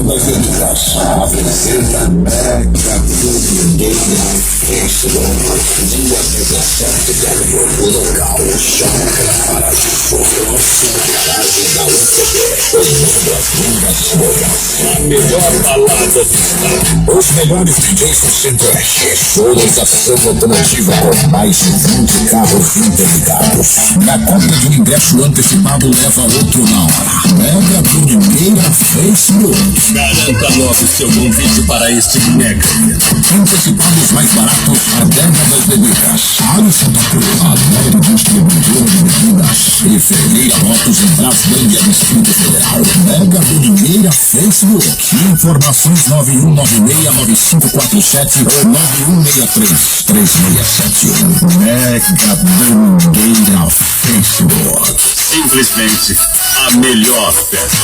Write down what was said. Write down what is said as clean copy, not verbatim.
das Bebidas apresenta Mega Domingueira Festival. Dia 17 de abril, o local Chácara Paraíso, próximo à garagem da UFB. A melhor balada do estado. Os melhores DJs do Centro-Oeste. Sonorização automotiva com mais de 20 carros interligados. Na compra de um ingresso antecipado, leva outro na hora. Mega Domingueira Facebook. Garanta logo seu convite para este mega evento. Antecipados mais baratos, Adega das Bebidas, Alisson da Cruz, a maior distribuidora de bebidas e Ferreira Motos em Brasília, Distrito Federal. Mega Domingueira Facebook. Informações 91969547 ou 91633671. Mega Domingueira Facebook. Simplesmente a melhor festa.